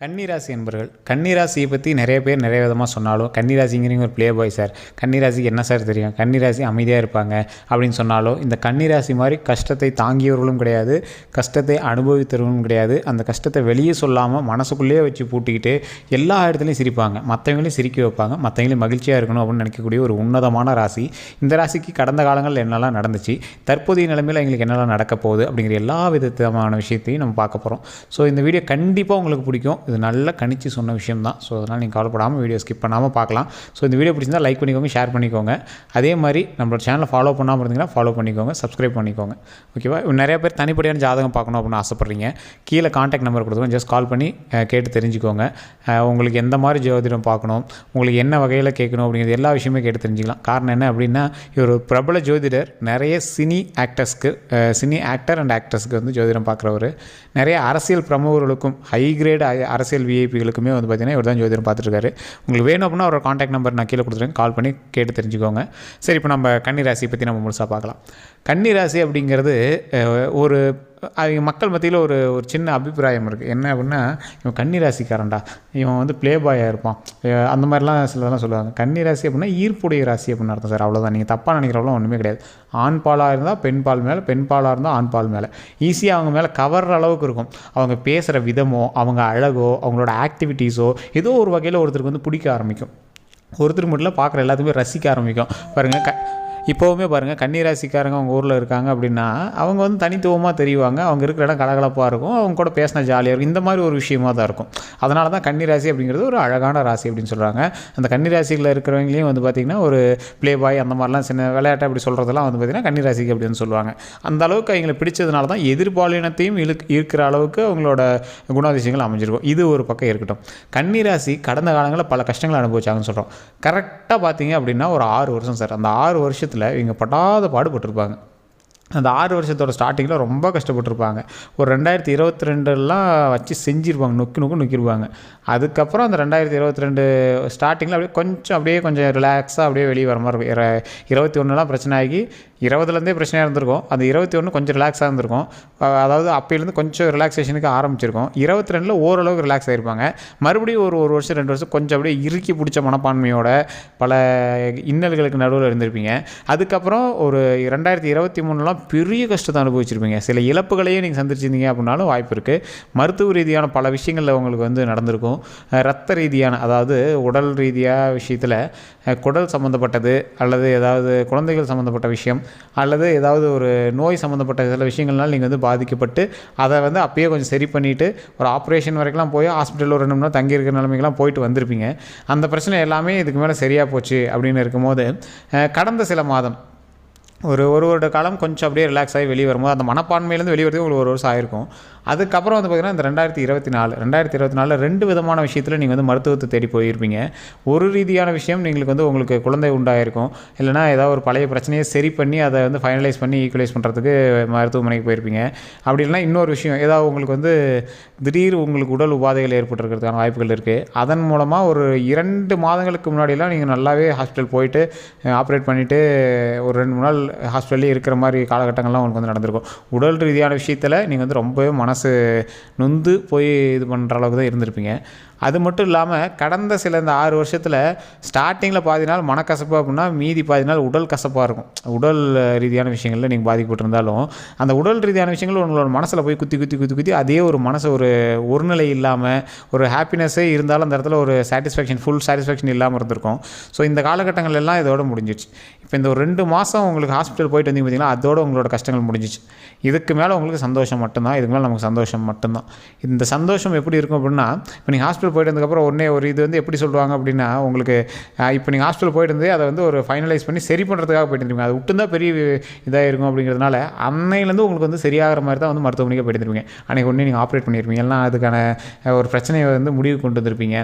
கன்னிராசி என்பர்கள் கன்னிராசியை பற்றி நிறைய பேர் நிறைய விதமாக சொன்னாலும் கன்னிராசிங்கிறீங்க ஒரு ப்ளே பாய் சார், கன்னிராசிக்கு என்ன சார் தெரியும், கன்னிராசி அமைதியாக இருப்பாங்க அப்படின்னு சொன்னாலும் இந்த கன்னிராசி மாதிரி கஷ்டத்தை தாங்கியவர்களும் கிடையாது, கஷ்டத்தை அனுபவித்தவர்களும் கிடையாது. அந்த கஷ்டத்தை வெளியே சொல்லாமல் மனசுக்குள்ளேயே வச்சு பூட்டிக்கிட்டு எல்லா இடத்துலையும் சிரிப்பாங்க, மற்றவங்களையும் சிரிக்க வைப்பாங்க, மற்றவங்களையும் மகிழ்ச்சியாக இருக்கணும் அப்படின்னு நினைக்கக்கூடிய ஒரு உன்னதமான ராசி. இந்த ராசிக்கு கடந்த காலங்களில் என்னெல்லாம் நடந்துச்சு, தற்போதைய நிலைமையில் எங்களுக்கு என்னெல்லாம் நடக்க போகுது அப்படிங்கிற எல்லா விதமான விஷயத்தையும் நம்ம பார்க்க போகிறோம். ஸோ இந்த வீடியோ கண்டிப்பாக உங்களுக்கு பிடிக்கும். இது நல்லா கணிச்சு சொன்ன விஷயம் தான். ஸோ அதனால் நீங்கள் கவலைப்படாமல் வீடியோ ஸ்கிப் பண்ணாமல் பார்க்கலாம். ஸோ இந்த வீடியோ பிடிச்சிருந்தால் லைக் பண்ணிக்கோங்க, ஷேர் பண்ணிக்கோங்க. அதே மாதிரி நம்மளோட சேனலை ஃபாலோ பண்ணாமல் இருந்தீங்கன்னா ஃபாலோ பண்ணிக்கோங்க, சப்ஸ்கிரைப் பண்ணிக்கோங்க. ஓகேவா? நிறைய பேர் தனிப்படையான ஜாதகம் பார்க்கணும் அப்படின்னு ஆசைப்பட்றீங்க. கீழே கான்டாக்ட் நம்பர் கொடுத்துருக்கோம், ஜஸ்ட் கால் பண்ணி கேட்டு தெரிஞ்சுக்கோங்க. உங்களுக்கு எந்த மாதிரி ஜோதிடம் பார்க்கணும், உங்களுக்கு என்ன வகையில் கேட்கணும் அப்படிங்கிறது எல்லா விஷயமே கேட்டு தெரிஞ்சுக்கலாம். காரணம் என்ன அப்படின்னா, இவர் ஒரு பிரபல ஜோதிடர். நிறைய சினி ஆக்டர் அண்ட் ஆக்டர்ஸ்க்கு வந்து ஜோதிடம் பார்க்குறவர். நிறைய அரசியல் பிரமுகர்களுக்கும் ஹை கிரேட் அரசியல் விஐபிகளுக்குமே வந்து பார்த்திங்கன்னா இவர் தான் ஜோதிடம் பார்த்துருக்காரு. உங்களுக்கு வேணும் அப்படின்னா அவரோட கான்டாக்ட் நம்பர் நான் கீழே கொடுத்துருக்கேன், கால் பண்ணி கேட்டு தெரிஞ்சுக்கோங்க. சரி, இப்போ நம்ம கன்னிராசியை பற்றி நம்ம முழுசாக பார்க்கலாம். கன்னிராசி அப்படிங்கிறது ஒரு மக்கள் மத்தியில் ஒரு சின்ன அபிப்பிராயம் இருக்குது. என்ன அப்படின்னா, இவன் கன்னிராசிக்காரன்டா, இவன் வந்து ப்ளே பாயாக இருப்பான், அந்த மாதிரிலாம் சிலதெல்லாம் சொல்லுவாங்க. கன்னிராசி அப்படின்னா ஈர்ப்புடைய ராசி அப்படின்னு அர்த்தம் சார், அவ்வளோதான். நீங்கள் தப்பாக நினைக்கிறவங்களும் ஒன்றுமே கிடையாது. ஆண் பாலாக இருந்தால் பெண் பால் மேலே, பெண் பாலாக இருந்தால் ஆண் பால் மேலே ஈஸியாக அவங்க மேலே கவர்ற அளவுக்கு இருக்கும். அவங்க பேசுகிற விதமோ, அவங்க அழகோ, அவங்களோட ஆக்டிவிட்டீஸோ ஏதோ ஒரு வகையில் ஒருத்தருக்கு வந்து பிடிக்க ஆரம்பிக்கும். ஒருத்தருக்கு மட்டும் பார்க்குற எல்லாத்துக்குமே ரசிக்க ஆரம்பிக்கும். பாருங்கள், இப்போவுமே பாருங்கள், கன்னிராசிக்காரங்க அவங்க ஊரில் இருக்காங்க அப்படின்னா அவங்க வந்து தனித்துவமாக தெரிவாங்க. அவங்க இருக்கிற இடம் கலகலப்பாக இருக்கும், அவங்க கூட பேசினா ஜாலியாக இருக்கும். இந்த மாதிரி ஒரு விஷயமாக தான் இருக்கும். அதனால தான் கன்னிராசி அப்படிங்கிறது ஒரு அழகான ராசி அப்படின்னு சொல்கிறாங்க. அந்த கன்னிராசியில் இருக்கிறவங்களையும் வந்து பார்த்திங்கன்னா ஒரு ப்ளே பாய் அந்த மாதிரிலாம் சின்ன விளையாட்டை அப்படி சொல்கிறதெல்லாம் வந்து பார்த்திங்கன்னா கன்னிராசிக்கு அப்படின்னு சொல்லுவாங்க. அந்த அளவுக்கு அவங்களை பிடிச்சதுனால தான் எதிர்பாலினத்தையும் இருக்கிற அளவுக்கு அவங்களோட குணாதிசயங்கள் அமைஞ்சிருக்கும். இது ஒரு பக்கம் இருக்கட்டும். கன்னிராசி கடந்த காலங்களில் பல கஷ்டங்களை அனுபவிச்சாங்கன்னு சொல்கிறோம். கரெக்டாக பார்த்தீங்க அப்படின்னா ஒரு 6 வருஷம் சார். அந்த 6 வருஷத்தில் இவங்க படாத பாடுபட்டிருப்பாங்க. அந்த 6 வருஷத்தோட ஸ்டார்டிங்கில் ரொம்ப கஷ்டப்பட்டுருப்பாங்க. ஒரு 2022லாம் வச்சு செஞ்சுருப்பாங்க, நொக்கிருப்பாங்க. அதுக்கப்புறம் அந்த 2022 ஸ்டார்டிங்கில் அப்படியே கொஞ்சம் ரிலாக்ஸாக அப்படியே வெளியே வர மாதிரி இருக்கும். 21லாம் பிரச்சனை ஆகி 20லேருந்தே பிரச்சனையாக இருந்திருக்கும். அந்த 21 கொஞ்சம் ரிலாக்ஸாக இருந்திருக்கும். அதாவது அப்போலேருந்து கொஞ்சம் ரிலாக்ஸேஷனுக்கு ஆரம்பிச்சிருக்கும். 22ல் ஓரளவுக்கு ரிலாக்ஸ் ஆகிருப்பாங்க. மறுபடியும் ஒரு வருஷம் 2 வருஷம் கொஞ்சம் அப்படியே இறுக்கி பிடிச்ச மனப்பான்மையோட பல இன்னல்களுக்கு நடுவில் இருந்திருப்பீங்க. அதுக்கப்புறம் ஒரு 2023லாம் பெரிய கஷ்டத்தை அனுபவிச்சிருப்பீங்க. சில இழப்புகளையே நீங்கள் சந்திச்சிருந்தீங்க அப்படின்னாலும் வாய்ப்பு இருக்குது. மருத்துவ ரீதியான பல விஷயங்களில் உங்களுக்கு வந்து நடந்திருக்கும். ரத்த ரீதியான, அதாவது உடல் ரீதியாக விஷயத்தில் குடல் சம்மந்தப்பட்டது, அல்லது ஏதாவது குழந்தைகள் சம்மந்தப்பட்ட விஷயம், அல்லது ஏதாவது ஒரு நோய் சம்மந்தப்பட்ட சில விஷயங்கள்னால நீங்கள் வந்து பாதிக்கப்பட்டு அதை வந்து அப்பயே கொஞ்சம் சரி பண்ணிவிட்டு ஒரு ஆப்ரேஷன் வரைக்கும்லாம் போய் ஹாஸ்பிட்டலில் ஒரு 2 மணி நேரம் தங்கியிருக்கிற நிலைமைக்கெல்லாம் போயிட்டு வந்திருப்பீங்க. அந்த பிரச்சனை எல்லாமே இதுக்கு மேலே சரியாக போச்சு அப்படின்னு இருக்கும்போது கடந்த சில மாதம் ஒரு வருட காலம் கொஞ்சம் அப்படியே ரிலாக்ஸ் ஆகி வெளியே வரும்போது அந்த மனப்பான்மையிலேருந்து வெளியே வரதுக்கு உங்களுக்கு 1 வருஷம் ஆயிருக்கும். அதுக்கப்புறம் வந்து பார்த்திங்கன்னா இந்த 2024 2 விதமான விஷயத்தில் நீங்கள் வந்து மருத்துவத்தை தேடி போயிருப்பீங்க. ஒரு ரீதியான விஷயம் உங்களுக்கு குழந்தை உண்டாயிருக்கும், இல்லைனா ஏதாவது ஒரு பழைய பிரச்சனையை சரி பண்ணி அதை வந்து ஃபைனலைஸ் பண்ணி ஈக்குவலைஸ் பண்ணுறதுக்கு மருத்துவமனைக்கு போயிருப்பீங்க. அப்படி இல்லைனா இன்னொரு விஷயம், ஏதாவது உங்களுக்கு வந்து திடீர் உங்களுக்கு உடல் உபாதைகள் ஏற்பட்டுருக்கிறதுக்கான வாய்ப்புகள் இருக்குது. அதன் மூலமாக ஒரு 2 மாதங்களுக்கு முன்னாடியெல்லாம் நீங்கள் நல்லாவே ஹாஸ்பிட்டல் போயிட்டு ஆப்ரேட் பண்ணிவிட்டு ஒரு 2-3 நாள் ஹாஸ்பிட்டல்லே இருக்கிற மாதிரி காலகட்டங்கள்லாம் உங்களுக்கு வந்து நடந்திருக்கும். உடல் ரீதியான விஷயத்தில் நீங்கள் வந்து ரொம்பவே மனசு நொந்து போய் இது பண்ணுற அளவுக்கு தான் இருந்திருப்பீங்க. அது மட்டும் இல்லாமல் கடந்த இந்த 6 வருஷத்தில் ஸ்டார்டிங்கில் பாதி நாள் மனக்கசப்பு அப்படின்னா மீதி பாதி நாள் உடல் கசப்பாக இருக்கும். உடல் ரீதியான விஷயங்களில் நீங்கள் பாதிக்கப்பட்டிருந்தாலும் அந்த உடல் ரீதியான விஷயங்கள் உங்களோட மனசில் போய் குத்தி அதே ஒரு மனசை ஒரு நிலை இல்லாமல் ஒரு ஹாப்பினஸ்ஸே இருந்தாலும் அந்த இடத்துல ஒரு ஃபுல் சாட்டிஸ்ஃபேக்ஷன் இல்லாமல் இருந்திருக்கும். ஸோ இந்த காலகட்டங்கள் எல்லாம் இதோட முடிஞ்சிச்சு. இப்போ இந்த ஒரு 2 மாதம் உங்களுக்கு ஹாஸ்பிட்டல் போயிட்டு வந்தீங்க பார்த்தீங்கன்னா, அதோட உங்களோட கஷ்டங்கள் முடிஞ்சிச்சு. இதுக்கு மேலே உங்களுக்கு சந்தோஷம் மட்டும்தான். இதுக்கு மேலே நமக்கு சந்தோஷம் மட்டும்தான். இந்த சந்தோஷம் எப்படி இருக்கும் அப்படின்னா, இப்போ நீங்கள் ஹாஸ்பிட்டல் போயிட்டு வந்ததுக்கப்புறம் ஒரு இது வந்து எப்படி சொல்லுவாங்க அப்படின்னா, உங்களுக்கு இப்போ நீங்கள் ஹாஸ்பிட்டல் போயிட்டு இருந்தே அதை வந்து ஒரு ஃபைனலைஸ் பண்ணி சரி பண்ணுறதுக்காக போயிட்டு இருந்தீங்க. அது விட்டுருந்தா பெரிய இதாக இருக்கும் அப்படிங்கிறதுனால அன்னையிலேருந்து உங்களுக்கு வந்து சரியாகிற மாதிரி தான் வந்து மருத்துவமனைக்கு போயிட்டு இருப்பீங்க. அன்றைக்கி ஒன்றே நீங்கள் ஆப்ரேட் பண்ணியிருப்பீங்க, எல்லாம் அதுக்கான ஒரு பிரச்சனையை வந்து முடிவு கொண்டு வந்திருப்பீங்க.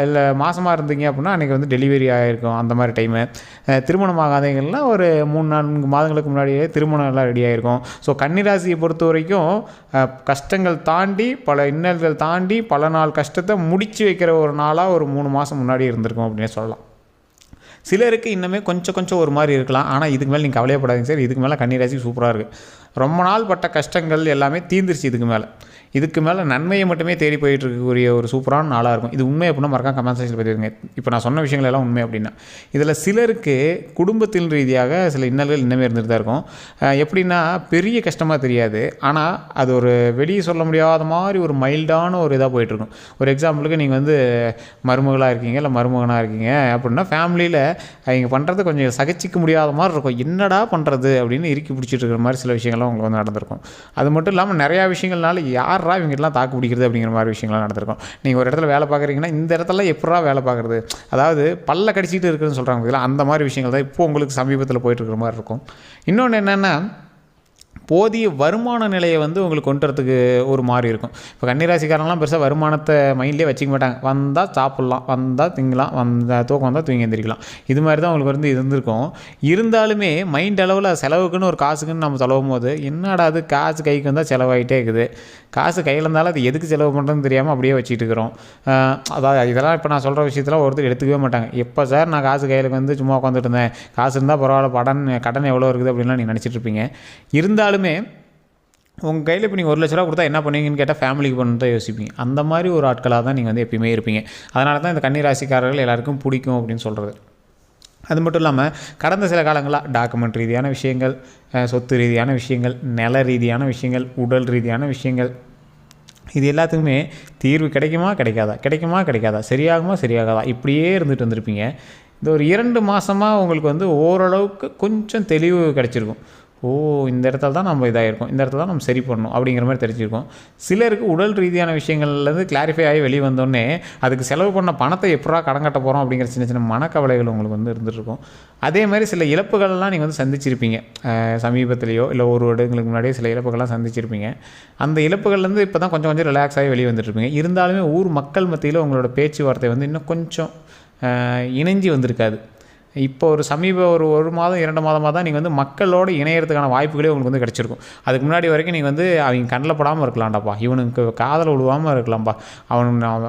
இல்லை மாதமாக இருந்தீங்க அப்படின்னா அன்றைக்கி வந்து டெலிவரி ஆகிருக்கும். அந்த மாதிரி டைமு திருமணம் ஆகாதவங்கள்லாம் ஒரு 3-4 மாதங்களுக்கு முன்னாடியே திருமணம் எல்லாம் ரெடி ஆகிருக்கும். ஸோ கன்னிராசியை பொறுத்த வரைக்கும் கஷ்டங்கள் தாண்டி பல இன்னல்கள் தாண்டி பல நாள் கஷ்டத்தை முடித்து வைக்கிற ஒரு நாளாக ஒரு 3 மாதம் முன்னாடி இருந்திருக்கும் அப்படின்னு சொல்லலாம். சிலருக்கு இன்னுமே கொஞ்சம் ஒரு மாதிரி இருக்கலாம். ஆனால் இதுக்கு மேலே நீங்கள் கவலையப்படாதீங்க சார். இதுக்கு மேலே கன்னிராசி சூப்பராக இருக்குது. ரொம்ப நாள் பட்ட கஷ்டங்கள் எல்லாமே தீர்ந்துருச்சு. இதுக்கு மேலே நன்மையை மட்டுமே தேடி போயிட்டு இருக்கக்கூடிய ஒரு சூப்பரான நாளாக இருக்கும். இது உண்மை அப்படின்னா மறக்காம கமெண்ட் செக்ஷனில் பதிவிடுங்க. இப்போ நான் சொன்ன விஷயங்கள் எல்லாம் உண்மை அப்படின்னா. இதில் சிலருக்கு குடும்பத்தின் ரீதியாக சில இன்னல்கள் இன்னமே இருந்துட்டு தான் இருக்கும். எப்படின்னா பெரிய கஷ்டமாக தெரியாது, ஆனால் அது ஒரு வெளியே சொல்ல முடியாத மாதிரி ஒரு மைல்டான ஒரு இதாக போயிட்டுருக்கும். ஒரு எக்ஸாம்பிளுக்கு நீங்கள் வந்து மருமகளாக இருக்கீங்க இல்லை மருமகனாக இருக்கீங்க அப்படின்னா ஃபேமிலியில் அவங்க பண்ணுறது கொஞ்சம் சகிச்சிக்க முடியாத மாதிரி இருக்கும். என்னடா பண்ணுறது அப்படின்னு இறுக்கி பிடிச்சிட்டு இருக்கிற மாதிரி சில விஷயங்கள்லாம் உங்களுக்கு வந்து நடந்திருக்கும். அது மட்டும் இல்லாமல் நிறையா விஷயங்கள்னால யாரா இவங்கெல்லாம் தாக்கு பிடிக்கிறது அப்படிங்கிற மாதிரி விஷயங்கள்லாம் நடந்திருக்கும். நீங்கள் ஒரு இடத்துல வேலை பார்க்குறீங்கன்னா இந்த இடத்துல எப்படா வேலை பார்க்குறது, அதாவது பல்ல கடிச்சிட்டு இருக்குதுன்னு சொல்கிறாங்க, அந்த மாதிரி விஷயங்கள் தான் இப்போ உங்களுக்கு சமீபத்தில் போயிட்டு இருக்கிற மாதிரி இருக்கும். இன்னொன்று என்னென்னா போதிய வருமான நிலையை வந்து உங்களுக்கு கொண்டு வரதுக்கு ஒரு மாதிரி இருக்கும். இப்போ கன்னிராசிக்காரங்களாம் பெருசாக வருமானத்தை மைண்ட்லேயே வச்சுக்க மாட்டாங்க. வந்தால் சாப்பிட்லாம், வந்தால் திங்கலாம், தூக்கம் வந்தால் தூங்கி எந்திரிக்கலாம், இது மாதிரி தான் உங்களுக்கு வந்து இருந்திருக்கும். இருந்தாலுமே மைண்ட் அளவில் செலவுக்குன்னு ஒரு காசுக்குன்னு நம்ம செலவும் போது என்னடா அது காசு கைக்கு வந்தால் செலவாகிட்டே இருக்குது, காசு கையில் இருந்தாலும் அது எதுக்கு செலவு பண்ணுறதுன்னு தெரியாமல் அப்படியே வச்சுட்டு இருக்கிறோம். அதாவது இதெல்லாம் இப்போ நான் சொல்கிற விஷயத்தெல்லாம் ஒருத்தர் எடுத்துக்கவே மாட்டாங்க. எப்போ சார் நான் காசு கையில் வந்து சும்மா உட்காந்துட்டு இருந்தேன், காசு இருந்தால் பரவாயில்ல, கடன் எவ்வளோ இருக்குது அப்படின்லாம் நீங்கள் நினச்சிட்டு இருப்பீங்க. இருந்தாலுமே உங்கள் கையில் இப்போ நீங்கள் 1 லட்ச ரூபா கொடுத்தா என்ன பண்ணுவீங்கன்னு கேட்டால் ஃபேமிலிக்கு பண்ணு தான் யோசிப்பீங்க. அந்த மாதிரி ஒரு ஆட்களாக தான் நீங்கள் வந்து எப்பயுமே இருப்பீங்க. அதனால தான் இந்த கன்னிராசிக்காரர்கள் எல்லாருக்கும் பிடிக்கும் அப்படின்னு சொல்கிறது. அது மட்டும் இல்லாமல் கடந்த சில காலங்களாக டாக்குமெண்ட் ரீதியான விஷயங்கள், சொத்து ரீதியான விஷயங்கள், நில ரீதியான விஷயங்கள், உடல் ரீதியான விஷயங்கள், இது எல்லாத்துக்குமே தீர்வு கிடைக்குமா கிடைக்காதா, சரியாகாதா இப்படியே இருந்துட்டு வந்திருப்பீங்க. இந்த ஒரு 2 மாதமாக உங்களுக்கு வந்து ஓரளவுக்கு கொஞ்சம் தெளிவு கிடச்சிருக்கும். இந்த இடத்துல தான் நம்ம இதாகிருக்கோம், இந்த இடத்துல தான் நம்ம சரி பண்ணணும் அப்படிங்கிற மாதிரி தெரிஞ்சிருக்கோம். சிலருக்கு உடல் ரீதியான விஷயங்கள்லேருந்து கிளாரிஃபை ஆகி வெளியே வந்தோடனே அதுக்கு செலவு பண்ண பணத்தை எப்படா கடன் கட்ட போகிறோம் அப்படிங்கிற சின்ன சின்ன மனக்கவலைகள் உங்களுக்கு வந்து இருந்துகிட்ருக்கும். அதே மாதிரி சில இழப்புகள்லாம் நீங்கள் வந்து சந்திச்சிருப்பீங்க. சமீபத்திலேயோ இல்லை ஒரு வருடங்களுக்கு முன்னாடியே சில இழப்புகள்லாம் சந்திச்சிருப்பீங்க. அந்த இழப்புகள்லேருந்து இப்போ தான் கொஞ்சம் ரிலாக்ஸ் ஆகி வெளியே வந்துட்டுருப்பீங்க. இருந்தாலுமே ஊர் மக்கள் மத்தியில் உங்களோட பேச்சுவார்த்தை வந்து இன்னும் கொஞ்சம் இணைஞ்சி வந்திருக்காது. இப்போ ஒரு மாதம் 2 மாதமாக தான் நீங்கள் வந்து மக்களோடு இணையறதுக்கான வாய்ப்புகளே உங்களுக்கு வந்து கிடச்சிருக்கும். அதுக்கு முன்னாடி வரைக்கும் நீங்கள் வந்து அவங்க கண்ணில் படாமல் இருக்கலாம்டாப்பா, இவனுக்கு காதில் விழுவாமல் இருக்கலாம்ப்பா,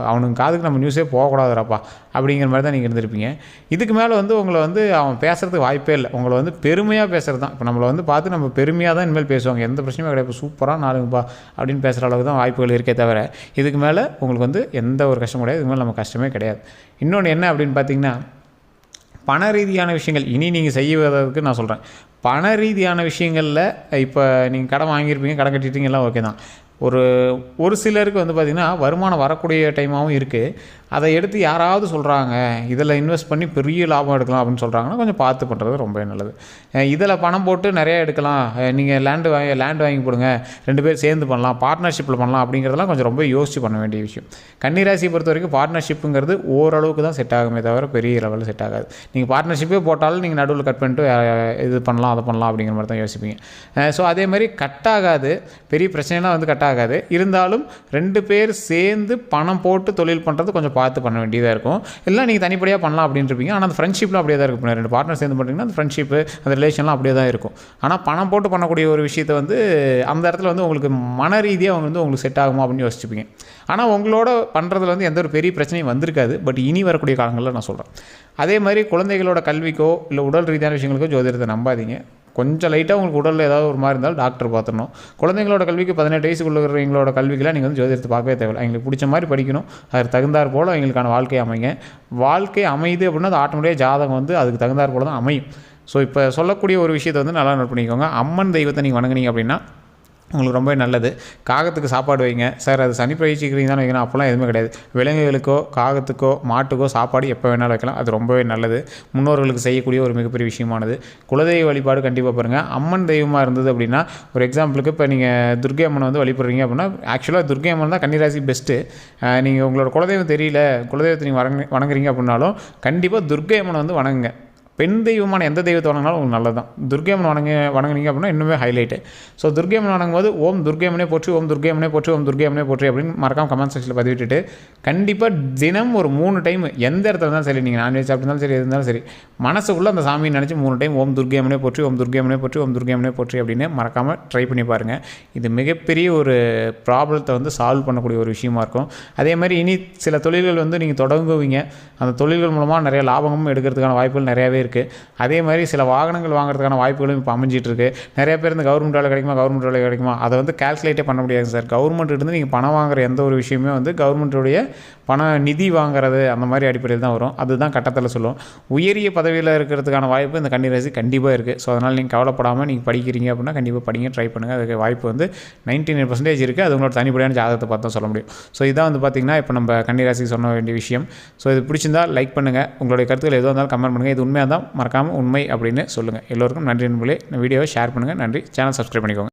அவனுக்கு காதுக்கு நம்ம நியூஸே போகக்கூடாதுடாப்பா அப்படிங்கிற மாதிரி தான் நீங்கள் இருந்திருப்பீங்க. இதுக்கு மேலே வந்து உங்களை வந்து அவன் பேசுகிறதுக்கு வாய்ப்பே இல்லை. உங்களை வந்து பெருமையாக பேசுகிறது தான். இப்போ நம்மளை வந்து பார்த்து நம்ம பெருமையாக தான் இனிமேல் பேசுவாங்க, எந்த பிரச்சனையும் கிடையாது, சூப்பராக நாளுங்கப்பா அப்படின்னு பேசுகிற அளவுக்கு தான் வாய்ப்புகள் இருக்கே தவிர இதுக்கு மேலே உங்களுக்கு வந்து எந்த ஒரு கஷ்டம் கிடையாது. இதுக்கு மேலே நம்ம கஷ்டமே கிடையாது. இன்னொன்று என்ன அப்படின்னு பார்த்தீங்கன்னா, பண ரீதியான விஷயங்கள் இனி நீங்கள் செய்வதற்கு நான் சொல்கிறேன். பண ரீதியான விஷயங்களில் இப்போ நீங்கள் கடன் வாங்கியிருப்பீங்க, கடன் கட்டிட்டீங்க, எல்லாம் ஓகே தான். ஒரு சிலருக்கு வந்து பார்த்திங்கன்னா வருமானம் வரக்கூடிய டைமாகவும் இருக்குது. அதை எடுத்து யாராவது சொல்கிறாங்க இதில் இன்வெஸ்ட் பண்ணி பெரிய லாபம் எடுக்கலாம் அப்படின்னு சொல்கிறாங்கன்னா கொஞ்சம் பார்த்து பண்ணுறது ரொம்ப நல்லது. இதில் பணம் போட்டு நிறையா எடுக்கலாம், நீங்கள் லேண்டு வாங்கி போடுங்க, 2 பேர் சேர்ந்து பண்ணலாம், பார்ட்னர்ஷிப்பில் பண்ணலாம் அப்படிங்கிறதெல்லாம் கொஞ்சம் ரொம்ப யோசித்து பண்ண வேண்டிய விஷயம். கன்னிராசியை பொறுத்த வரைக்கும் பார்ட்னர்ஷிப்புங்கிறது ஓரளவுக்கு தான் செட் ஆகுமே தவிர பெரிய லெவலில் செட் ஆகாது. நீங்கள் பார்ட்னர்ஷிப்பே போட்டாலும் நீங்கள் நடுவில் கட் பண்ணிட்டு இது பண்ணலாம் அதை பண்ணலாம் அப்படிங்கிற மாதிரி தான் யோசிப்பீங்க. ஸோ அதே மாதிரி கட் ஆகாது, பெரிய பிரச்சனைலாம் வந்து கட் ஆகாது. இருந்தாலும் 2 பேர் சேர்ந்து பணம் போட்டு தொழில் பண்ணுறது கொஞ்சம் பார்த்து பண்ண வேண்டியதாக இருக்கும். இல்லை நீங்கள் தனிப்படியாக பண்ணலாம் அப்படின்னு இருப்பீங்க. ஆனால் அந்த ஃப்ரெண்ட்ஷிப்லாம் அப்படியே தான் இருக்கும். 2 பார்ட்னர் சேர்ந்து பண்ணுறீங்கன்னா அந்த ஃப்ரெண்ட்ஷிப்பு அந்த ரிலேஷன்லாம் அப்படியே தான் இருக்கும். ஆனால் பணம் போட்டு பண்ணக்கூடிய ஒரு விஷயத்தை வந்து அந்த இடத்துல வந்து உங்களுக்கு மன ரீதியாக அவங்க வந்து உங்களுக்கு செட் ஆகுமா அப்படின்னு யோசிச்சுப்பீங்க. ஆனால் உங்களோட பண்ணுறதுல வந்து எந்த ஒரு பெரிய பிரச்சனையும் வந்திருக்காது. பட் இனி வரக்கூடிய காலங்களில் நான் சொல்கிறேன். அதே மாதிரி குழந்தைகளோட கல்விக்கோ இல்லை உடல் ரீதியான விஷயங்களுக்கோ ஜோதிடத்தை நம்பாதீங்க. கொஞ்சம் லைட்டாக உங்களுக்கு உடலில் ஏதாவது ஒரு மாதிரி இருந்தாலும் டாக்டர் பார்த்துடணும். குழந்தைங்களோட கல்விக்கு 18 வயசுக்குள்ள இருக்கிறவங்களோட கல்விக்கெல்லாம் நீங்கள் வந்து ஜோதிடத்தை பார்க்கவே தேவை. அவங்களுக்கு பிடிச்ச மாதிரி படிக்கணும், அதுக்கு தகுந்தாற் போல் அவங்களுக்கான வாழ்க்கை அமைங்க. வாழ்க்கை அமையுது அப்படின்னா அது ஆட்டோமேட்டிக்காக ஜாதகம் வந்து அதுக்கு தகுந்தாற் போல் தான் அமையும். ஸோ இப்போ சொல்லக்கூடிய ஒரு விஷயத்தை வந்து நல்லா நோட் பண்ணிக்கோங்க. அம்மன் தெய்வத்தை நீங்கள் வணங்குனீங்க அப்படின்னா உங்களுக்கு ரொம்ப நல்லது. காகத்துக்கு சாப்பாடு வைங்க. சார் அது சனி பயிற்சிக்கிறீங்க தான் வைக்கணும், அப்போல்லாம் எதுவுமே கிடையாது. விலங்குகளுக்கோ காகத்துக்கோ மாட்டுக்கோ சாப்பாடு எப்போ வேணாலும் வைக்கலாம். அது ரொம்பவே நல்லது. முன்னோர்களுக்கு செய்யக்கூடிய ஒரு மிகப்பெரிய விஷயமானது. குலதெய்வ வழிபாடு கண்டிப்பாக பாருங்கள். அம்மன் தெய்வமாக இருந்தது அப்படின்னா, ஒரு எக்ஸாம்பிளுக்கு இப்போ நீங்கள் துர்க்கை அம்மனை வந்து வழிபடுறீங்க அப்படின்னா, ஆக்சுவலாக துர்க்கை அம்மன் தான் கன்னிராசி பெஸ்ட்டு. நீங்கள் உங்களோட குலதெய்வம் தெரியல, குலதெய்வத்தை நீங்கள் வணங்குறீங்க அப்படின்னாலும் கண்டிப்பாக துர்க்கை அம்மனை வந்து வணங்குங்க. பெண் தெய்வமான எந்த தெய்வத்தை வணங்கினாலும் உங்களுக்கு நல்லது தான். துர்க்கை அம்மன் வணங்குனீங்க அப்படின்னா இன்னுமே ஹைலைட்டு. ஸோ துர்க்கை அம்மன் வணங்கும்போது ஓம் துர்க்கை அம்மனே போற்றி, ஓம் துர்க்கை அம்மனே போற்றி, ஓம் துர்க்கை அம்மனே போற்றி அப்படின்னு மறக்காம கமெண்ட் செக்ஷனில் பதிவிட்டுட்டு கண்டிப்பாக தினம் ஒரு 3 டைம் எந்த இடத்துல இருந்தாலும் சரி, நீங்கள் நான்வெஜ் சாப்பிட்டாலும் சரி, எது இருந்தாலும் சரி, மனசுக்குள்ளே அந்த சாமியை நினச்சி 3 டைம் ஓம் துர்க்கை அம்மனே போற்றி, ஓம் துர்க்கை அம்மனே போற்றி, ஓம் துர்க்கை அம்மனே போற்றி அப்படின்னு மறக்காமல் ட்ரை பண்ணி பாருங்கள். இது மிகப்பெரிய ஒரு ப்ராப்ளத்தை வந்து சால்வ் பண்ணக்கூடிய ஒரு விஷயமா இருக்கும். அதே மாதிரி இனி சில தொழில்கள் வந்து நீங்கள் தொடங்குவீங்க. அந்த தொழில்கள் மூலமாக நிறைய லாபமும் எடுக்கிறதுக்கான வாய்ப்புகள் நிறையாவே இருக்குது. அதே மாதிரி சில வாகனங்கள் வாங்குறதுக்கான வாய்ப்புகளும் இப்போ அமைஞ்சிட்டு இருக்கு. நிறைய பேர் இந்த கவர்மெண்ட் வேலை கிடைக்குமா அதை வந்து கால்குலேட்டே பண்ண முடியாது சார். கவர்மெண்ட்டிருந்து நீங்கள் பணம் வாங்குற எந்த ஒரு விஷயமே வந்து கவர்மெண்ட்டுடைய நிதி வாங்குறது அந்த மாதிரி அடிப்படையில் தான் வரும். அதுதான் கட்டத்தில் சொல்லுவோம். உயரிய பதவியில் இருக்கிறதுக்கான வாய்ப்பு இந்த கன்னிராசி கண்டிப்பாக இருக்குது. ஸோ அதனால் நீங்கள் கவலைப்படாமல் நீங்கள் படிக்கிறீங்க அப்படின்னா கண்டிப்பாக படிங்க, ட்ரை பண்ணுங்கள். அதுக்கு வாய்ப்பு வந்து 99% இருக்குது. அது உங்களோட தனிப்படையான ஜாதகத்தை பார்த்து தான் சொல்ல முடியும். ஸோ இதான் வந்து பார்த்திங்கன்னா இப்போ நம்ம கன்னிராசிக்கு சொன்ன வேண்டிய விஷயம். ஸோ இது பிடிச்சிருந்தால் லைக் பண்ணுங்கள். உங்களுடைய கருத்துக்கள் எதுவாக இருந்தாலும் கமெண்ட் பண்ணுங்கள். இது உண்மையாக தான் மறக்காமல் உண்மை அப்படின்னு சொல்லுங்கள். எல்லோருக்கும் நன்றி நண்பர்களே. இந்த வீடியோவை ஷேர் பண்ணுங்கள். நன்றி. சேனல் சப்ஸ்கிரைப் பண்ணிக்கோங்க.